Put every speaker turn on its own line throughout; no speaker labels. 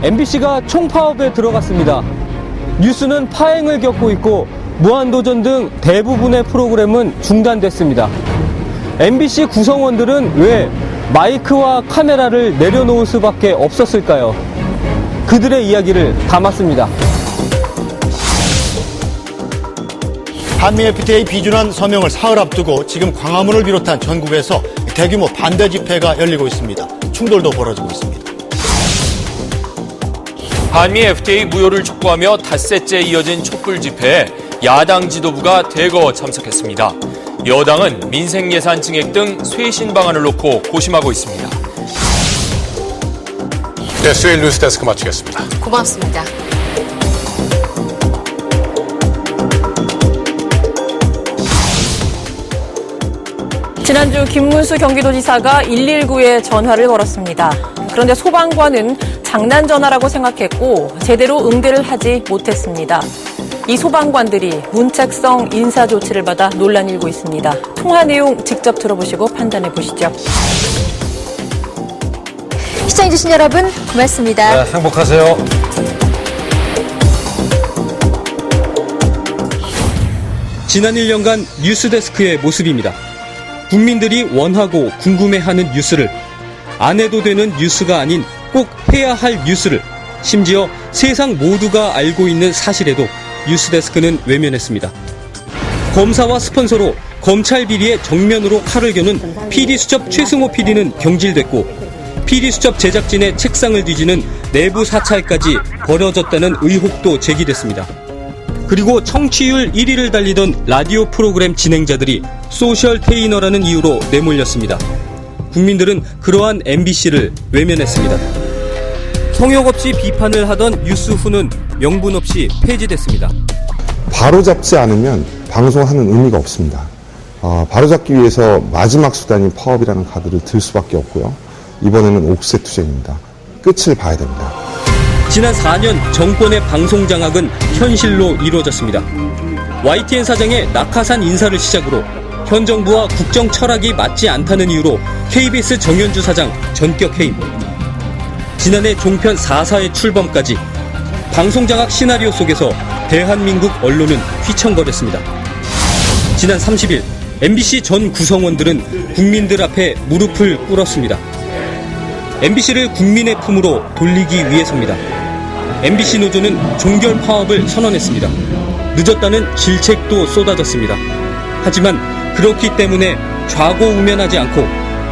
MBC가 총파업에 들어갔습니다. 뉴스는 파행을 겪고 있고 무한도전 등 대부분의 프로그램은 중단됐습니다. MBC 구성원들은 왜 마이크와 카메라를 내려놓을 수밖에 없었을까요? 그들의 이야기를 담았습니다.
한미 FTA 비준안 서명을 사흘 앞두고 지금 광화문을 비롯한 전국에서 대규모 반대 집회가 열리고 있습니다. 충돌도 벌어지고 있습니다.
한미 FTA 무효를 촉구하며 닷새째 이어진 촛불 집회에 야당 지도부가 대거 참석했습니다. 여당은 민생 예산 증액 등 쇄신 방안을 놓고 고심하고 있습니다.
네, 수요일 뉴스데스크 마치겠습니다.
고맙습니다. 지난주 김문수 경기도지사가 119에 전화를 걸었습니다. 그런데 소방관은 장난 전화라고 생각했고 제대로 응대를 하지 못했습니다. 이 소방관들이 문책성 인사 조치를 받아 논란이 일고 있습니다. 통화 내용 직접 들어보시고 판단해 보시죠.
시청해주신 여러분 고맙습니다.
네, 행복하세요.
지난 1년간 뉴스데스크의 모습입니다. 국민들이 원하고 궁금해하는 뉴스를, 안 해도 되는 뉴스가 아닌 꼭 해야 할 뉴스를, 심지어 세상 모두가 알고 있는 사실에도 뉴스데스크는 외면했습니다. 검사와 스폰서로 검찰 비리에 정면으로 칼을 겨눈 PD수첩 최승호 PD는 경질됐고, PD수첩 제작진의 책상을 뒤지는 내부 사찰까지 벌어졌다는 의혹도 제기됐습니다. 그리고 청취율 1위를 달리던 라디오 프로그램 진행자들이 소셜 테이너라는 이유로 내몰렸습니다. 국민들은 그러한 MBC를 외면했습니다. 성역 없이 비판을 하던 뉴스후는 명분 없이 폐지됐습니다.
바로잡지 않으면 방송하는 의미가 없습니다. 바로잡기 위해서 마지막 수단인 파업이라는 카드를 들 수밖에 없고요. 이번에는 옥새 투쟁입니다. 끝을 봐야 됩니다.
지난 4년 정권의 방송 장악은 현실로 이루어졌습니다. YTN 사장의 낙하산 인사를 시작으로 현 정부와 국정 철학이 맞지 않다는 이유로 KBS 정현주 사장 전격 해임, 지난해 종편 4사의 출범까지 방송 장악 시나리오 속에서 대한민국 언론은 휘청거렸습니다. 지난 30일 MBC 전 구성원들은 국민들 앞에 무릎을 꿇었습니다. MBC를 국민의 품으로 돌리기 위해서입니다. MBC 노조는 종결 파업을 선언했습니다. 늦었다는 질책도 쏟아졌습니다. 하지만 그렇기 때문에 좌고우면하지 않고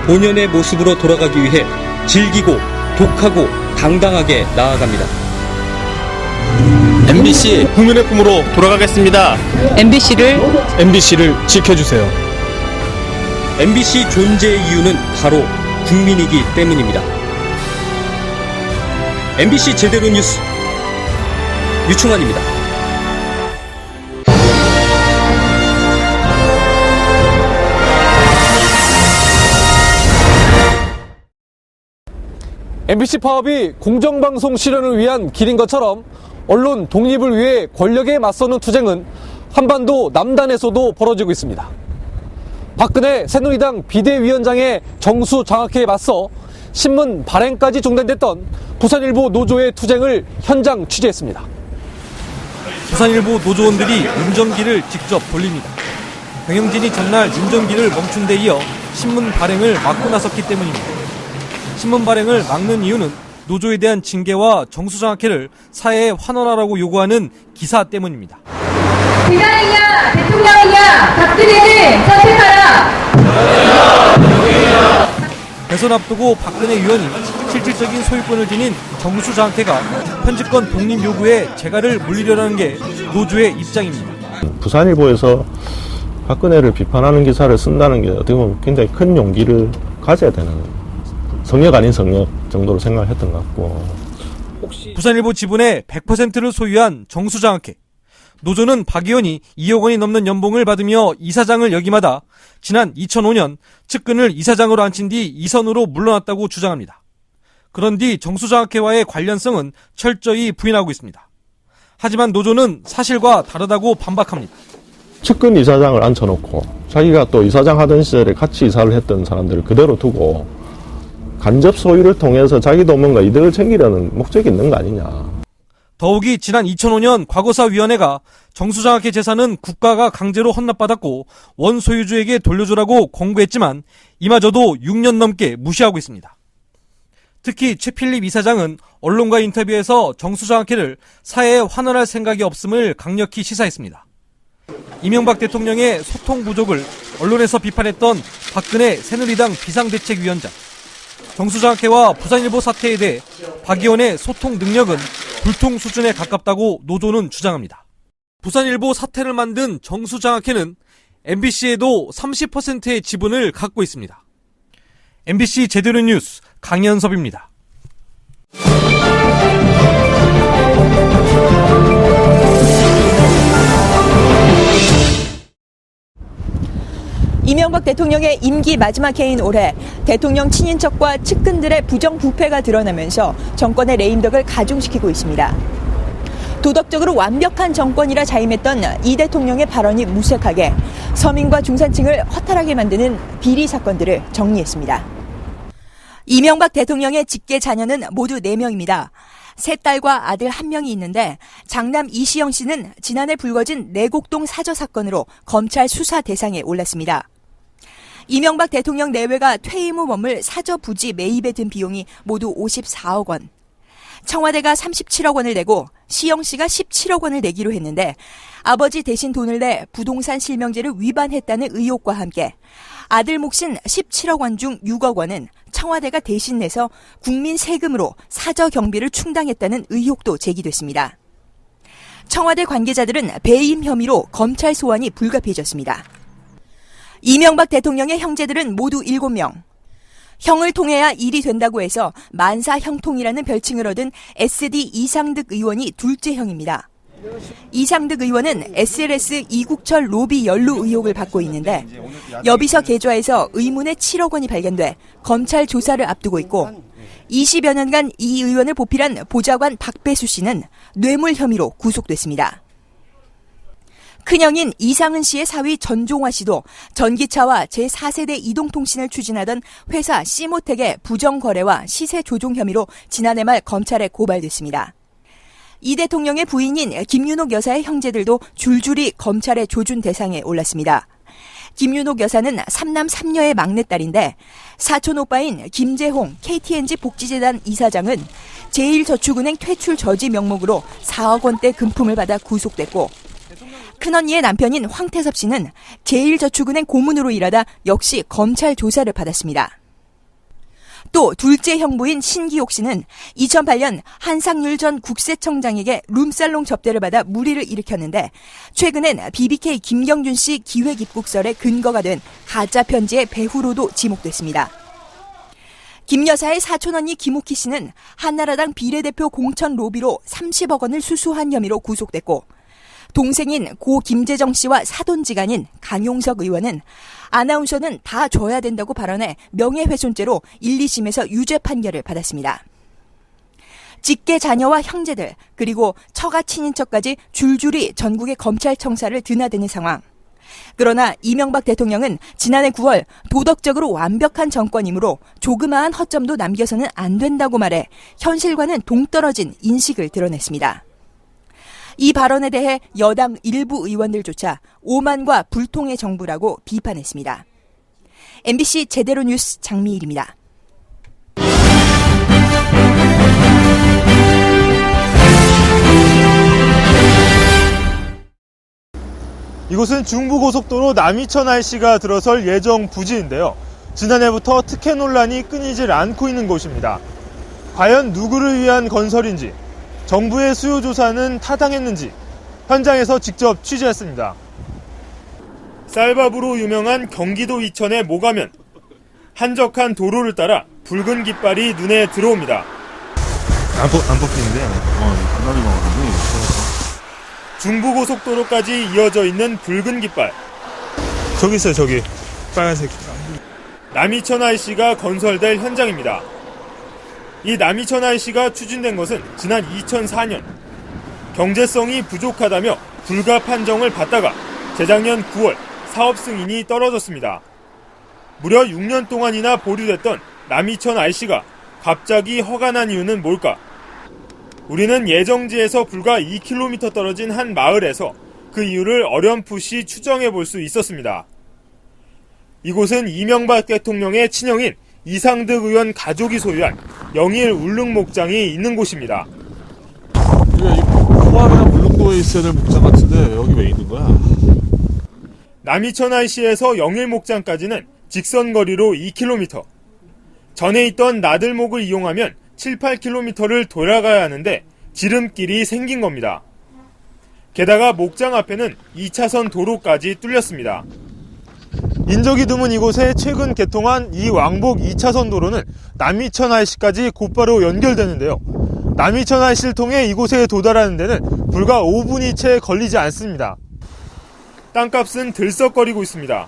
본연의 모습으로 돌아가기 위해 즐기고 독하고 당당하게 나아갑니다.
MBC 국민의 품으로 돌아가겠습니다. MBC를 지켜주세요.
MBC 존재의 이유는 바로 국민이기 때문입니다. MBC 제대로 뉴스 유충환입니다.
MBC 파업이 공정방송 실현을 위한 길인 것처럼 언론 독립을 위해 권력에 맞서는 투쟁은 한반도 남단에서도 벌어지고 있습니다. 박근혜 새누리당 비대위원장의 정수 장악회에 맞서 신문 발행까지 중단됐던 부산일보 노조의 투쟁을 현장 취재했습니다.
부산일보 노조원들이 운전기를 직접 돌립니다. 경영진이 전날 운전기를 멈춘 데 이어 신문 발행을 막고 나섰기 때문입니다. 신문 발행을 막는 이유는 노조에 대한 징계와 정수장학회를 사회에 환원하라고 요구하는 기사 때문입니다.
대장이냐 대통령이냐 박근혜를 선택하라.
대선 앞두고 박근혜 의원이 실질적인 소유권을 지닌 정수장학회가 편집권 독립 요구에 재갈을 물리려는 게 노조의 입장입니다.
부산일보에서 박근혜를 비판하는 기사를 쓴다는 게 어떻게 보면 굉장히 큰 용기를 가져야 되는, 성역 아닌 성역 정도로 생각을 했던 것 같고.
부산일보 지분의 100%를 소유한 정수장학회. 노조는 박 의원이 2억 원이 넘는 연봉을 받으며 이사장을 역임하다 지난 2005년 측근을 이사장으로 앉힌 뒤 이선으로 물러났다고 주장합니다. 그런 뒤 정수장학회와의 관련성은 철저히 부인하고 있습니다. 하지만 노조는 사실과 다르다고 반박합니다.
측근 이사장을 앉혀놓고 자기가 또 이사장 하던 시절에 같이 이사를 했던 사람들을 그대로 두고 간접 소유를 통해서 자기도 뭔가 이득을 챙기려는 목적이 있는 거 아니냐.
더욱이 지난 2005년 과거사위원회가 정수장학회 재산은 국가가 강제로 헌납받았고 원소유주에게 돌려주라고 권고했지만 이마저도 6년 넘게 무시하고 있습니다. 특히 최필립 이사장은 언론과 인터뷰에서 정수장학회를 사회에 환원할 생각이 없음을 강력히 시사했습니다. 이명박 대통령의 소통 부족을 언론에서 비판했던 박근혜 새누리당 비상대책위원장. 정수장학회와 부산일보 사태에 대해 박 의원의 소통 능력은 불통 수준에 가깝다고 노조는 주장합니다. 부산일보 사태를 만든 정수장학회는 MBC에도 30%의 지분을 갖고 있습니다. MBC 제대로 뉴스 강현섭입니다.
이명박 대통령의 임기 마지막 해인 올해 대통령 친인척과 측근들의 부정부패가 드러나면서 정권의 레임덕을 가중시키고 있습니다. 도덕적으로 완벽한 정권이라 자임했던 이 대통령의 발언이 무색하게 서민과 중산층을 허탈하게 만드는 비리 사건들을 정리했습니다. 이명박 대통령의 직계 자녀는 모두 4명입니다. 3딸과 아들 1명이 있는데 장남 이시영 씨는 지난해 불거진 내곡동 사저 사건으로 검찰 수사 대상에 올랐습니다. 이명박 대통령 내외가 퇴임 후 머물 사저 부지 매입에 든 비용이 모두 54억 원. 청와대가 37억 원을 내고 시영 씨가 17억 원을 내기로 했는데 아버지 대신 돈을 내 부동산 실명제를 위반했다는 의혹과 함께 아들 몫인 17억 원 중 6억 원은 청와대가 대신 내서 국민 세금으로 사저 경비를 충당했다는 의혹도 제기됐습니다. 청와대 관계자들은 배임 혐의로 검찰 소환이 불가피해졌습니다. 이명박 대통령의 형제들은 모두 7명. 형을 통해야 일이 된다고 해서 만사 형통이라는 별칭을 얻은 SD 이상득 의원이 둘째 형입니다. 이상득 의원은 SLS 이국철 로비 연루 의혹을 받고 있는데 여비서 계좌에서 의문의 7억 원이 발견돼 검찰 조사를 앞두고 있고 20여 년간 이 의원을 보필한 보좌관 박배수 씨는 뇌물 혐의로 구속됐습니다. 큰형인 이상은 씨의 사위 전종화 씨도 전기차와 제4세대 이동통신을 추진하던 회사 시모텍의 부정거래와 시세 조종 혐의로 지난해 말 검찰에 고발됐습니다. 이 대통령의 부인인 김윤옥 여사의 형제들도 줄줄이 검찰의 조준 대상에 올랐습니다. 김윤옥 여사는 3남 3녀의 막내딸인데 사촌 오빠인 김재홍 KTNG 복지재단 이사장은 제1저축은행 퇴출 저지 명목으로 4억 원대 금품을 받아 구속됐고 큰언니의 남편인 황태섭 씨는 제1저축은행 고문으로 일하다 역시 검찰 조사를 받았습니다. 또 둘째 형부인 신기옥 씨는 2008년 한상률 전 국세청장에게 룸살롱 접대를 받아 물의를 일으켰는데 최근엔 BBK 김경준 씨 기획 입국설의 근거가 된 가짜 편지의 배후로도 지목됐습니다. 김 여사의 사촌언니 김옥희 씨는 한나라당 비례대표 공천 로비로 30억 원을 수수한 혐의로 구속됐고 동생인 고 김재정 씨와 사돈지간인 강용석 의원은 아나운서는 다 줘야 된다고 발언해 명예훼손죄로 1, 2심에서 유죄 판결을 받았습니다. 직계 자녀와 형제들 그리고 처가 친인척까지 줄줄이 전국의 검찰 청사를 드나드는 상황. 그러나 이명박 대통령은 지난해 9월 도덕적으로 완벽한 정권이므로 조그마한 허점도 남겨서는 안 된다고 말해 현실과는 동떨어진 인식을 드러냈습니다. 이 발언에 대해 여당 일부 의원들조차 오만과 불통의 정부라고 비판했습니다. MBC 제대로 뉴스 장미일입니다.
이곳은 중부고속도로 남이천 IC가 들어설 예정 부지인데요. 지난해부터 특혜 논란이 끊이질 않고 있는 곳입니다. 과연 누구를 위한 건설인지, 정부의 수요 조사는 타당했는지 현장에서 직접 취재했습니다. 쌀밥으로 유명한 경기도 이천의 모가면. 한적한 도로를 따라 붉은 깃발이 눈에 들어옵니다.
안 뽑히는데
중부고속도로까지 이어져 있는 붉은 깃발.
저기 있어요, 저기 빨간색.
남이천 IC가 건설될 현장입니다. 이 남이천 IC가 추진된 것은 지난 2004년 경제성이 부족하다며 불가 판정을 받다가 재작년 9월 사업 승인이 떨어졌습니다. 무려 6년 동안이나 보류됐던 남이천 IC가 갑자기 허가 난 이유는 뭘까? 우리는 예정지에서 불과 2km 떨어진 한 마을에서 그 이유를 어렴풋이 추정해 볼 수 있었습니다. 이곳은 이명박 대통령의 친형인 이상득 의원 가족이 소유한 영일 울릉 목장이 있는 곳입니다.
포항이나 울릉도에 있어야 될 목장 같은데 여기 왜 있는 거야?
남이천 IC에서 영일 목장까지는 직선 거리로 2km. 전에 있던 나들목을 이용하면 7, 8km를 돌아가야 하는데 지름길이 생긴 겁니다. 게다가 목장 앞에는 2차선 도로까지 뚫렸습니다. 인적이 드문 이곳에 최근 개통한 이 왕복 2차선 도로는 남이천 IC까지 곧바로 연결되는데요. 남이천 IC를 통해 이곳에 도달하는 데는 불과 5분이 채 걸리지 않습니다. 땅값은 들썩거리고 있습니다.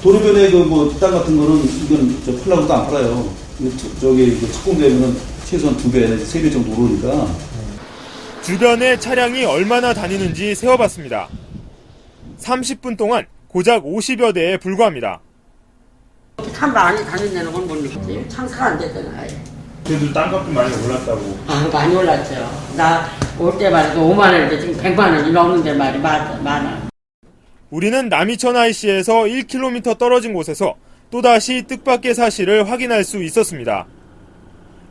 도로변에 땅 같은 거는 이건 팔라고도 안 팔아요. 저기 착공되면은 최소한 2배 내지 3배 정도 오르니까.
주변에 차량이 얼마나 다니는지 세어봤습니다. 30분 동안 고작 50여 대에 불과합니다.
카메라 안에 다닌다는 건 모르겠지. 창사가 안 되잖아요.
그래도 땅값도 많이 올랐다고.
많이 올랐죠. 나 올 때만 해도 5만 원인데 지금 100만 원이 넘는데 말이 많아.
우리는 남이천 IC에서 1km 떨어진 곳에서 또다시 뜻밖의 사실을 확인할 수 있었습니다.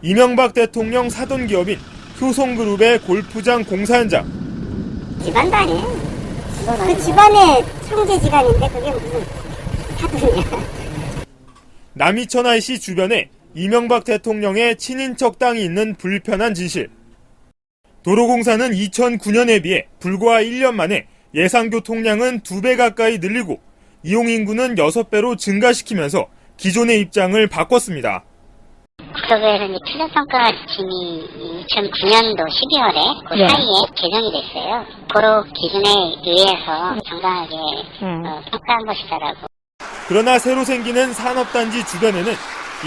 이명박 대통령 사돈 기업인 효성그룹의 골프장 공사 현장.
집안도 아니에요. 그 집안의 형제지간인데 그게 무슨 사돈이야.
남이천 IC 주변에 이명박 대통령의 친인척 땅이 있는 불편한 진실. 도로공사는 2009년에 비해 불과 1년 만에 예상 교통량은 2배 가까이 늘리고 이용인구는 6배로 증가시키면서 기존의 입장을 바꿨습니다.
국토부에서 필요평가 지침이 2009년도 12월에 그 사이에 개정이 됐어요. 도로 기준에 의해서 정당하게 평가한 것이다라고.
그러나 새로 생기는 산업단지 주변에는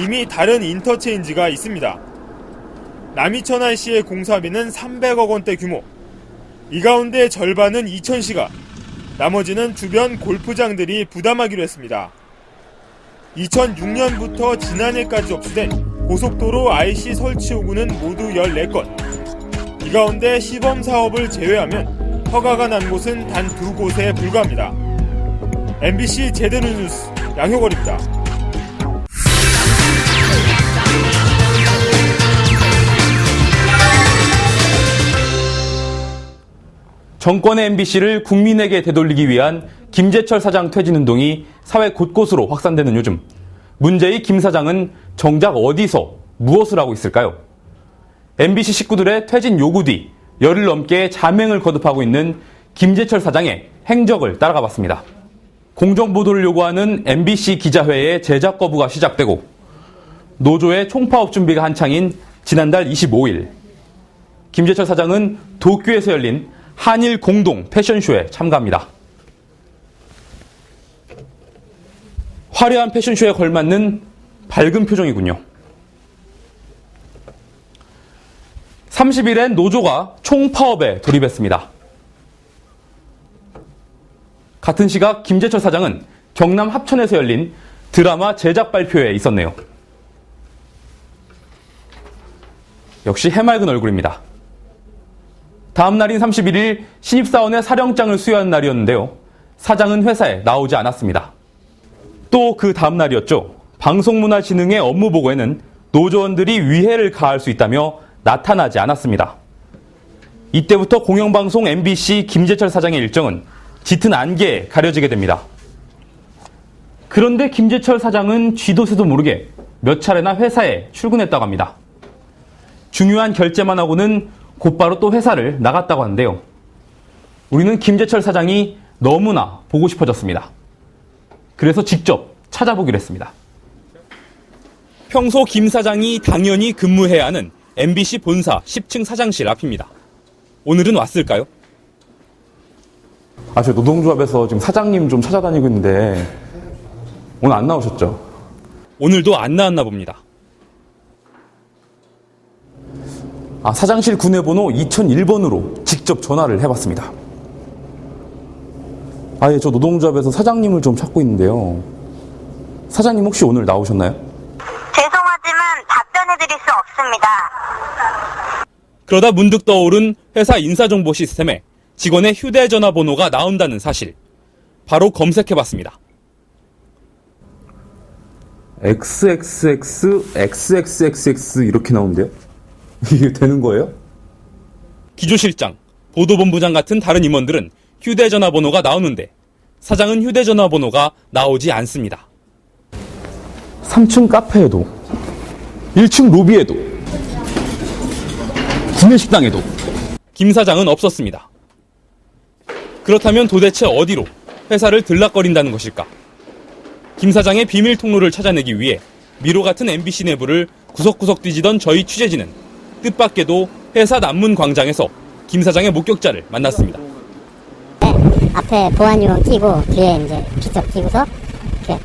이미 다른 인터체인지가 있습니다. 남이천 IC의 공사비는 300억 원대 규모. 이 가운데 절반은 이천시가, 나머지는 주변 골프장들이 부담하기로 했습니다. 2006년부터 지난해까지 접수된 고속도로 IC 설치 요구는 모두 14건. 이 가운데 시범 사업을 제외하면 허가가 난 곳은 단 2곳에 불과합니다. MBC 제대로 뉴스 양효걸입니다.
정권의 MBC를 국민에게 되돌리기 위한 김재철 사장 퇴진운동이 사회 곳곳으로 확산되는 요즘, 문제의 김 사장은 정작 어디서 무엇을 하고 있을까요? MBC 식구들의 퇴진 요구 뒤 열흘 넘게 자맹을 거듭하고 있는 김재철 사장의 행적을 따라가 봤습니다. 공정보도를 요구하는 MBC 기자회의 제작 거부가 시작되고 노조의 총파업 준비가 한창인 지난달 25일, 김재철 사장은 도쿄에서 열린 한일 공동 패션쇼에 참가합니다. 화려한 패션쇼에 걸맞는 밝은 표정이군요. 30일엔 노조가 총파업에 돌입했습니다. 같은 시각 김재철 사장은 경남 합천에서 열린 드라마 제작 발표에 있었네요. 역시 해맑은 얼굴입니다. 다음 날인 31일 신입사원의 사령장을 수여한 날이었는데요. 사장은 회사에 나오지 않았습니다. 또 그 다음 날이었죠. 방송문화진흥의 업무보고에는 노조원들이 위해를 가할 수 있다며 나타나지 않았습니다. 이때부터 공영방송 MBC 김재철 사장의 일정은 짙은 안개에 가려지게 됩니다. 그런데 김재철 사장은 쥐도 새도 모르게 몇 차례나 회사에 출근했다고 합니다. 중요한 결제만 하고는 곧바로 또 회사를 나갔다고 하는데요. 우리는 김재철 사장이 너무나 보고 싶어졌습니다. 그래서 직접 찾아보기로 했습니다. 평소 김 사장이 당연히 근무해야 하는 MBC 본사 10층 사장실 앞입니다. 오늘은 왔을까요?
저 노동조합에서 지금 사장님 좀 찾아다니고 있는데 오늘 안 나오셨죠?
오늘도 안 나왔나 봅니다.
사장실 구내번호 2001번으로 직접 전화를 해봤습니다. 저 노동조합에서 사장님을 좀 찾고 있는데요. 사장님 혹시 오늘 나오셨나요?
제가
그러다 문득 떠오른 회사 인사정보 시스템에 직원의 휴대전화번호가 나온다는 사실. 바로 검색해봤습니다.
XXX 이렇게 나오는데요? 이게 되는 거예요?
기조실장, 보도본부장 같은 다른 임원들은 휴대전화번호가 나오는데 사장은 휴대전화번호가 나오지 않습니다.
3층 카페에도, 1층 로비에도, 구내식당에도.
김 사장은 없었습니다. 그렇다면 도대체 어디로 회사를 들락거린다는 것일까? 김 사장의 비밀 통로를 찾아내기 위해 미로 같은 MBC 내부를 구석구석 뒤지던 저희 취재진은 뜻밖에도 회사 남문 광장에서 김 사장의 목격자를 만났습니다.
앞에 보안요원 끼고 뒤에 이제 기적 끼고서 이렇게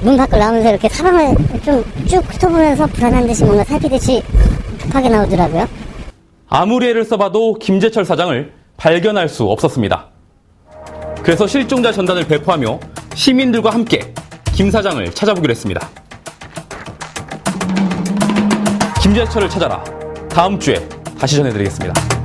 문 밖을 나오면서 이렇게 사방을 좀 쭉 훑어보면서 불안한 듯이 뭔가 살피듯이 급하게 나오더라고요.
아무리 애를 써봐도 김재철 사장을 발견할 수 없었습니다. 그래서 실종자 전단을 배포하며 시민들과 함께 김 사장을 찾아보기로 했습니다. 김재철을 찾아라. 다음 주에 다시 전해드리겠습니다.